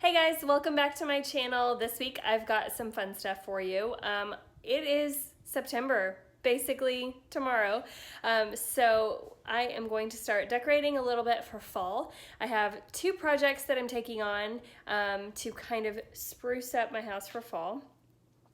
Hey guys, welcome back to my channel. This week I've got some fun stuff for you. It is September, basically tomorrow. So I am going to start decorating a little bit for fall. I have two projects that I'm taking on to kind of spruce up my house for fall.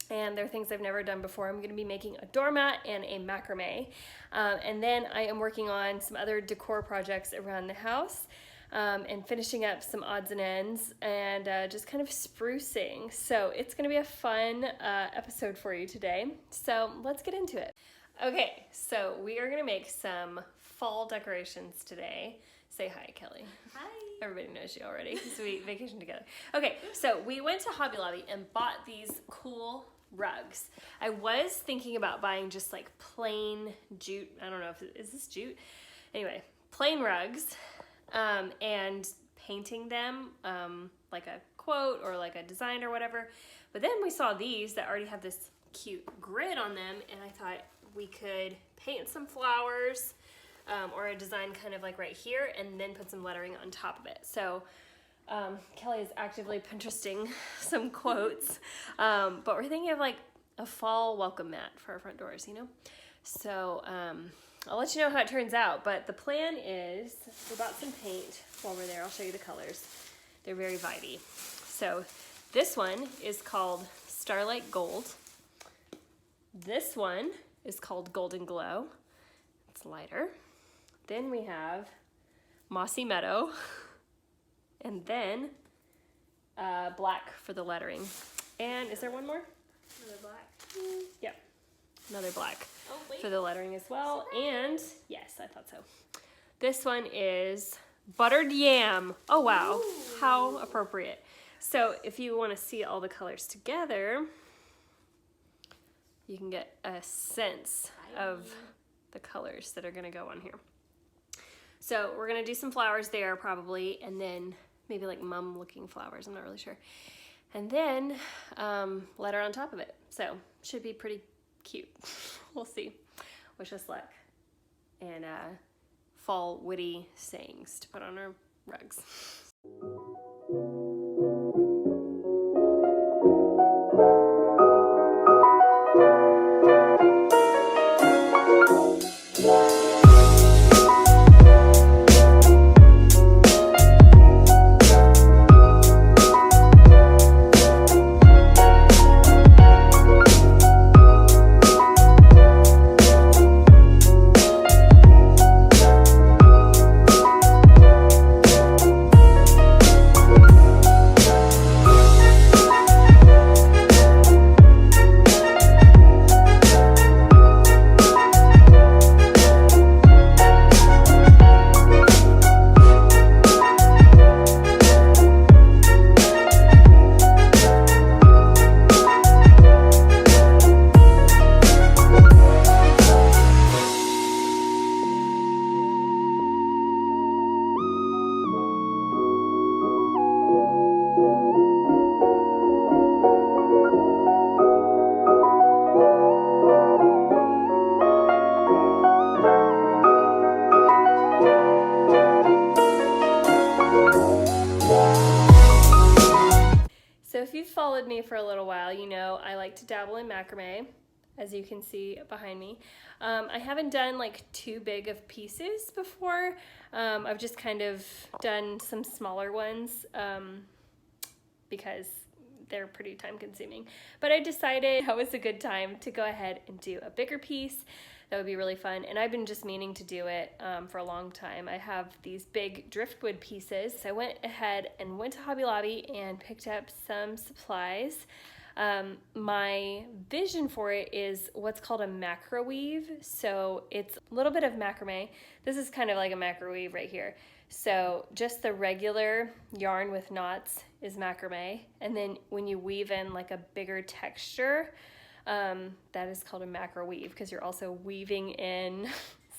And they're things I've never done before. I'm going to be making a doormat and a macrame. And then I am working on some other decor projects around the house. And finishing up some odds and ends and just kind of sprucing. So it's going to be a fun episode for you today. So let's get into it. Okay, so we are going to make some fall decorations today. Say hi, Kelly. Hi. Everybody knows you already because we vacation together. Okay, so we went to Hobby Lobby and bought these cool rugs. I was thinking about buying just like plain jute. I don't know if is this jute? Anyway, plain rugs. And painting them like a quote or like a design or whatever. But then we saw these that already have this cute grid on them, and I thought we could paint some flowers or a design kind of like right here and then put some lettering on top of it. So Kelly is actively Pinteresting some quotes, but we're thinking of like a fall welcome mat for our front doors, you know? So I'll let you know how it turns out, but the plan is we bought some paint while we're there. I'll show you the colors. They're very vibey. So this one is called Starlight Gold. This one is called Golden Glow. It's lighter. Then we have Mossy Meadow, and then black for the lettering. And is there one more? Another black. Yep, another black. Oh, wait. For the lettering as well. Surprise. And yes, I thought so. This one is Buttered Yam. Oh wow, Ooh. How appropriate. So if you want to see all the colors together, you can get a sense of the colors that are going to go on here. So we're going to do some flowers there probably, and then maybe like mum looking flowers, I'm not really sure. And then letter on top of it. So should be pretty cute. We'll see. Wish us luck. And fall witty sayings to put on our rugs. So if you've followed me for a little while, you know I like to dabble in macrame, as you can see behind me. I haven't done like too big of pieces before. I've just kind of done some smaller ones because they're pretty time consuming. But I decided that was a good time to go ahead and do a bigger piece. That would be really fun. And I've been just meaning to do it for a long time. I have these big driftwood pieces. So I went ahead and went to Hobby Lobby and picked up some supplies. My vision for it is what's called a macro weave. So it's a little bit of macrame. This is kind of like a macro weave right here. So just the regular yarn with knots is macrame. And then when you weave in like a bigger texture, that is called a macro weave because you're also weaving in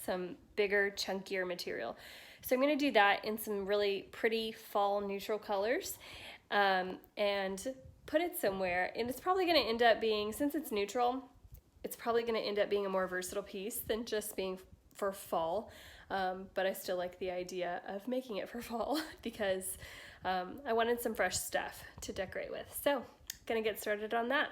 some bigger, chunkier material. So I'm going to do that in some really pretty fall neutral colors and put it somewhere. And it's probably going to end up being, since it's neutral, it's probably going to end up being a more versatile piece than just being for fall. But I still like the idea of making it for fall because I wanted some fresh stuff to decorate with. So gonna get started on that.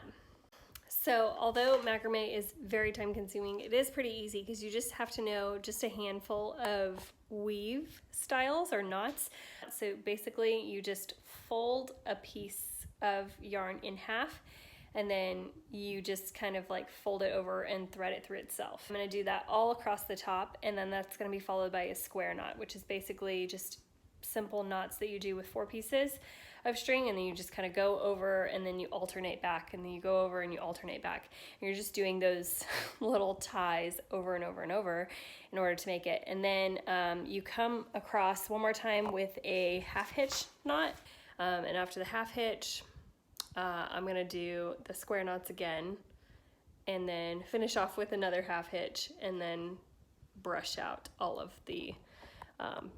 So although macrame is very time consuming, it is pretty easy because you just have to know just a handful of weave styles or knots. So basically you just fold a piece of yarn in half and then you just kind of like fold it over and thread it through itself. I'm gonna do that all across the top, and then that's gonna be followed by a square knot, which is basically just simple knots that you do with 4 pieces of string, and then you just kind of go over and then you alternate back, and then you go over and you alternate back. And you're just doing those little ties over and over and over in order to make it. And then you come across one more time with a half hitch knot, and after the half hitch, I'm gonna do the square knots again and then finish off with another half hitch and then brush out all of the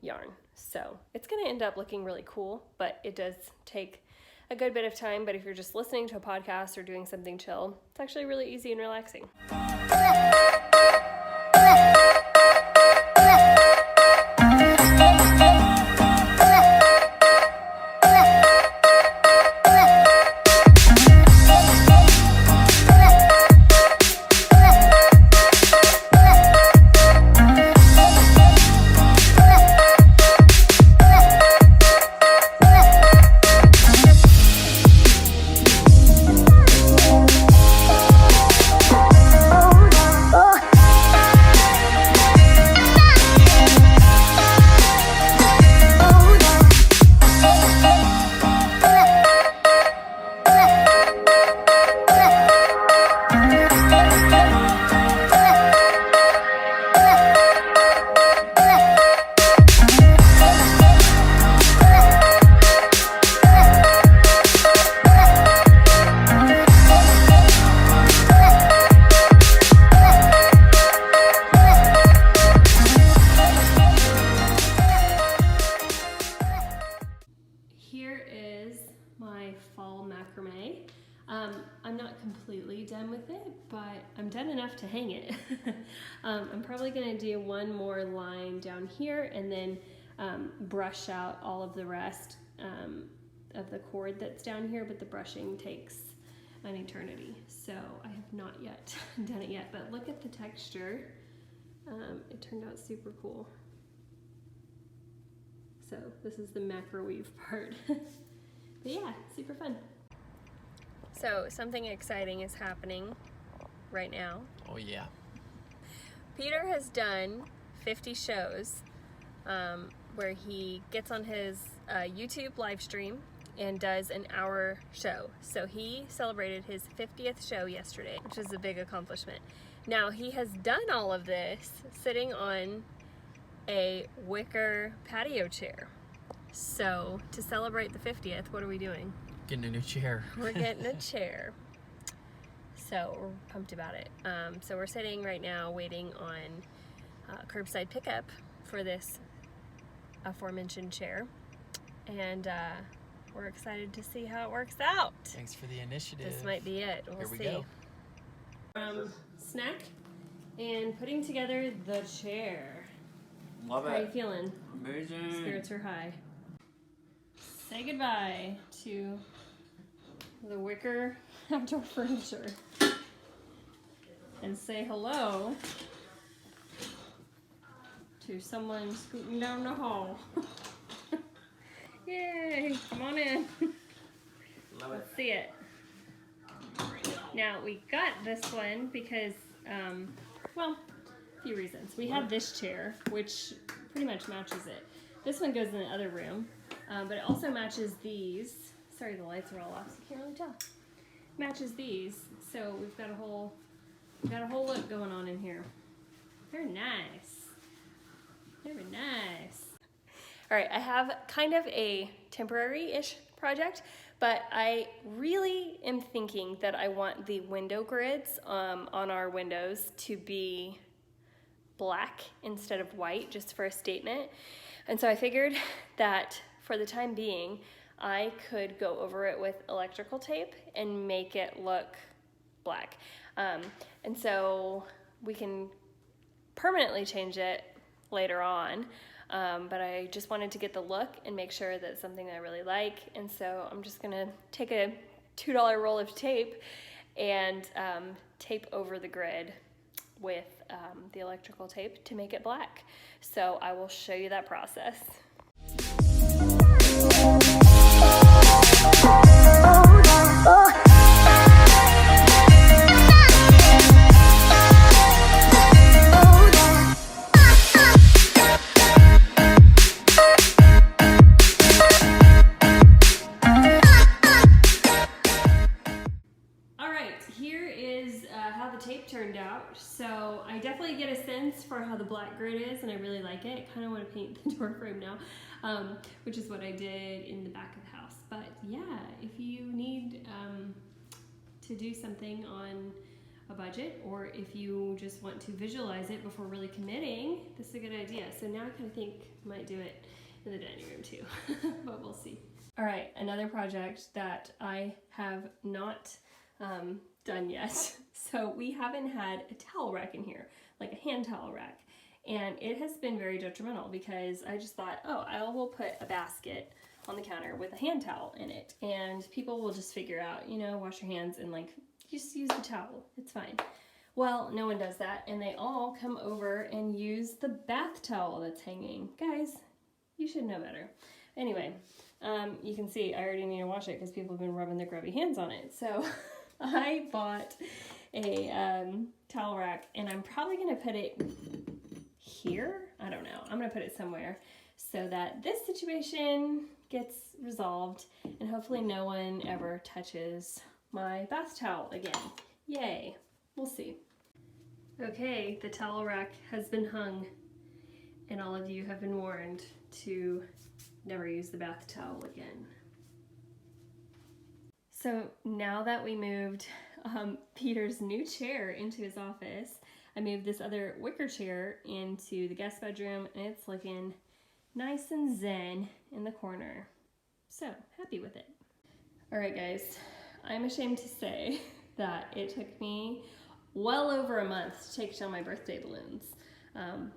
yarn. So it's gonna end up looking really cool, but it does take a good bit of time. But if you're just listening to a podcast or doing something chill, it's actually really easy and relaxing. Here is my fall macrame. I'm not completely done with it, but I'm done enough to hang it. I'm probably gonna do one more line down here and then brush out all of the rest of the cord that's down here, but the brushing takes an eternity. So I have not yet done it yet, but look at the texture. It turned out super cool. So this is the macro weave part. But yeah, super fun. So something exciting is happening right now. Oh yeah. Peter has done 50 shows where he gets on his YouTube live stream and does an hour show. So he celebrated his 50th show yesterday, which is a big accomplishment. Now he has done all of this sitting on a wicker patio chair. So to celebrate the 50th, what are we doing? Getting a new chair. We're getting a chair. So we're pumped about it. So we're sitting right now waiting on curbside pickup for this aforementioned chair. And we're excited to see how it works out. Thanks for the initiative. This might be it. We'll see. Here we go. Snack and putting together the chair. Love How are you it. feeling? Amazing. Spirits are high. Say goodbye to the wicker outdoor furniture. And say hello to someone scooting down the hall. Yay! Come on in. Love it. Let's see it. Now we got this one because, well, a few reasons. We have this chair, which pretty much matches it. This one goes in the other room, but it also matches these. Sorry, the lights are all off, so you can't really tell. Matches these, so we've got a whole look going on in here. Very nice. Very nice. All right, I have kind of a temporary-ish project, but I really am thinking that I want the window grids on our windows to be black instead of white, just for a statement. And so I figured that for the time being, I could go over it with electrical tape and make it look black. And so we can permanently change it later on. but I just wanted to get the look and make sure that it's something that I really like. And so I'm just gonna take a $2 roll of tape and tape over the grid with the electrical tape to make it black. So I will show you that process. Tape turned out. So I definitely get a sense for how the black grid is, and I really like it. I kind of want to paint the door frame now, which is what I did in the back of the house. But yeah, if you need to do something on a budget, or if you just want to visualize it before really committing, this is a good idea. So now I kind of think I might do it in the dining room too, but we'll see. All right, another project that I have not done yet. So we haven't had a towel rack in here, like a hand towel rack. And it has been very detrimental because I just thought, oh, I will put a basket on the counter with a hand towel in it. And people will just figure out, you know, wash your hands and like, just use the towel, it's fine. Well, no one does that. And they all come over and use the bath towel that's hanging. Guys, you should know better. Anyway, you can see I already need to wash it because people have been rubbing their grubby hands on it. So I bought a towel rack, and I'm probably gonna put it here. I don't know. I'm gonna put it somewhere so that this situation gets resolved and hopefully no one ever touches my bath towel again. Yay. We'll see. Okay, the towel rack has been hung, and all of you have been warned to never use the bath towel again. So now that we moved Peter's new chair into his office, I moved this other wicker chair into the guest bedroom, and it's looking nice and zen in the corner. So happy with it. All right, guys, I'm ashamed to say that it took me well over a month to take down my birthday balloons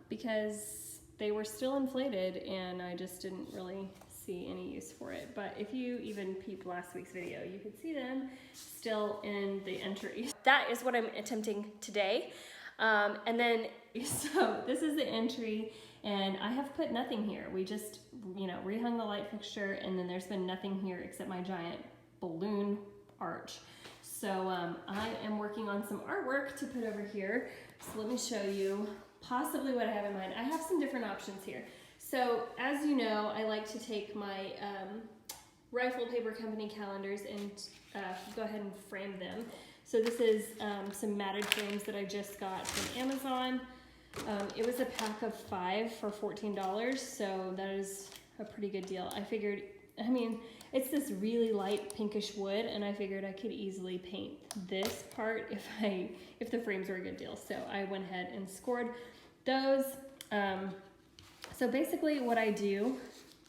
because they were still inflated and I just didn't really see any use for it. But if you even peeped last week's video, you could see them still in the entry. That is what I'm attempting today. And then, so this is the entry, and I have put nothing here. We just, you know, rehung the light fixture, and then there's been nothing here except my giant balloon arch. So I am working on some artwork to put over here. So let me show you possibly what I have in mind. I have some different options here. So as you know, I like to take my Rifle Paper Company calendars and go ahead and frame them. So this is some matted frames that I just got from Amazon. It was a pack of 5 for $14, so that is a pretty good deal. I figured, I mean, it's this really light pinkish wood, and I figured I could easily paint this part if the frames were a good deal. So I went ahead and scored those. So basically what I do,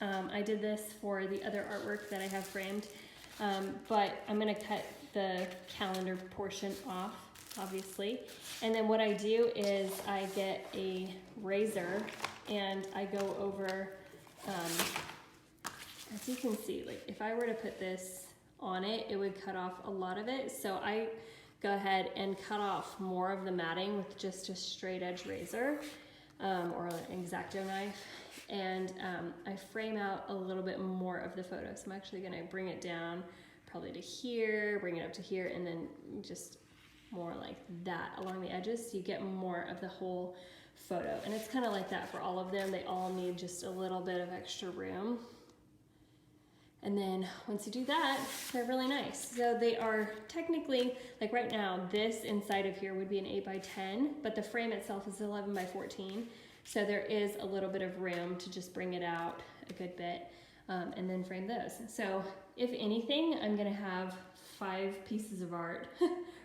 I did this for the other artwork that I have framed, but I'm gonna cut the calendar portion off, obviously. And then what I do is I get a razor and I go over, as you can see, like if I were to put this on it, it would cut off a lot of it. So I go ahead and cut off more of the matting with just a straight edge razor. Or an X-Acto knife, and I frame out a little bit more of the photo. So I'm actually going to bring it down probably to here, bring it up to here, and then just more like that along the edges so you get more of the whole photo. And it's kind of like that for all of them. They all need just a little bit of extra room. And then once you do that, they're really nice. So they are technically, like right now, this inside of here would be an 8x10, but the frame itself is 11x14. So there is a little bit of room to just bring it out a good bit and then frame those. So if anything, I'm gonna have 5 pieces of art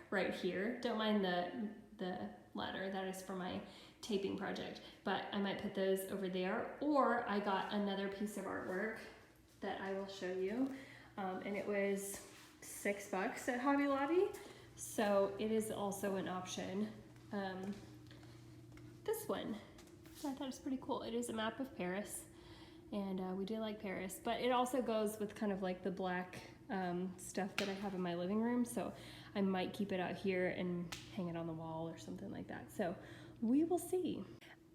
right here. Don't mind the ladder, that is for my taping project, but I might put those over there. Or I got another piece of artwork that I will show you, and it was $6 at Hobby Lobby, so it is also an option. This one, So I thought it was pretty cool. It is a map of Paris, and we do like Paris, but it also goes with kind of like the black stuff that I have in my living room, so I might keep it out here and hang it on the wall or something like that. So we will see.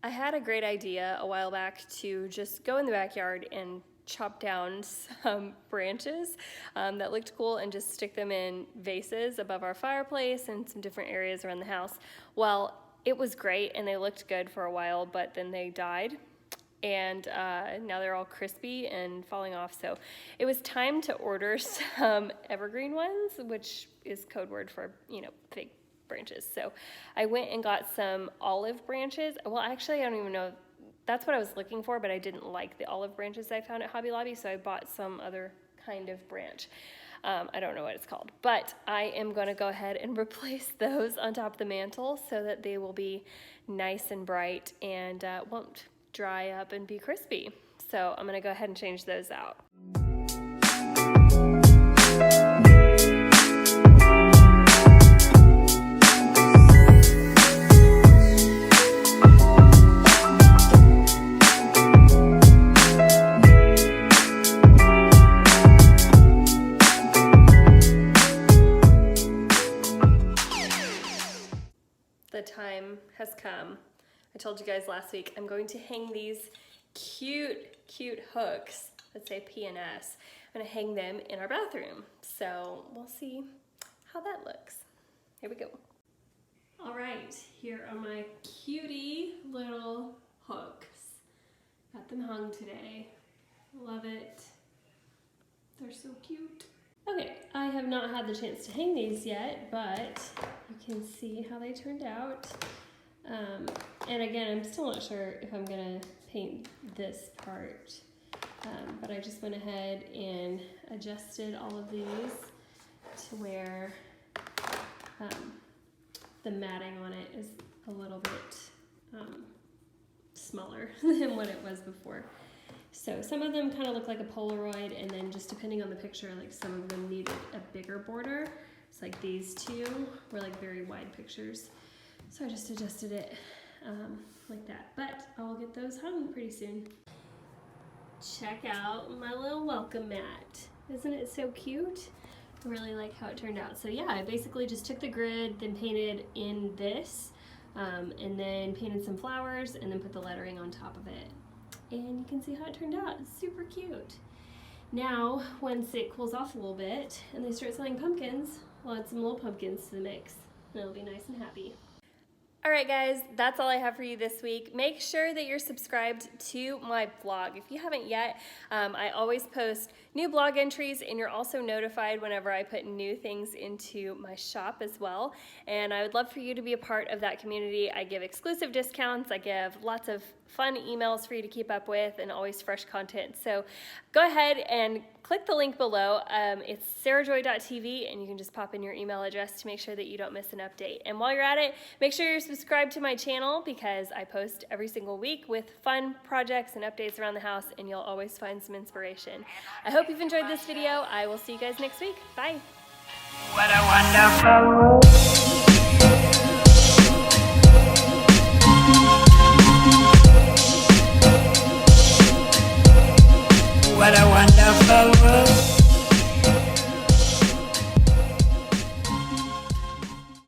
I had a great idea a while back to just go in the backyard and chop down some branches that looked cool and just stick them in vases above our fireplace and some different areas around the house. Well, it was great and they looked good for a while, but then they died. And now they're all crispy and falling off. So it was time to order some evergreen ones, which is code word for, you know, fake branches. So I went and got some olive branches. Well, actually, I don't even know. That's what I was looking for, but I didn't like the olive branches I found at Hobby Lobby, so I bought some other kind of branch. I don't know what it's called, but I am going to go ahead and replace those on top of the mantle so that they will be nice and bright and won't dry up and be crispy. So I'm going to go ahead and change those out. The time has come. I told you guys last week I'm going to hang these cute hooks that say P&S. I'm gonna hang them in our bathroom. So we'll see how that looks. Here we go. All right, here are my cutie little hooks. Got them hung today. Love it. They're so cute. Okay, I have not had the chance to hang these yet, but you can see how they turned out. And again, I'm still not sure if I'm gonna paint this part, but I just went ahead and adjusted all of these to where the matting on it is a little bit smaller than what it was before. So some of them kind of look like a Polaroid, and then just depending on the picture, like some of them needed a bigger border. It's like these two were like very wide pictures. So I just adjusted it like that. But I will get those hung pretty soon. Check out my little welcome mat. Isn't it so cute? I really like how it turned out. So yeah, I basically just took the grid, then painted in this, and then painted some flowers, and then put the lettering on top of it. And you can see how it turned out. It's super cute. Now, once it cools off a little bit and they start selling pumpkins, we'll add some little pumpkins to the mix, and it'll be nice and happy. All right, guys, that's all I have for you this week. Make sure that you're subscribed to my blog. If you haven't yet, I always post new blog entries, and you're also notified whenever I put new things into my shop as well. And I would love for you to be a part of that community. I give exclusive discounts. I give lots of fun emails for you to keep up with, and always fresh content. So go ahead and click the link below. It's sarahjoy.tv, and you can just pop in your email address to make sure that you don't miss an update. And while you're at it, make sure you're subscribed to my channel, because I post every single week with fun projects and updates around the house, and you'll always find some inspiration. I hope you've enjoyed this video. I will see you guys next week. Bye. What a wonderful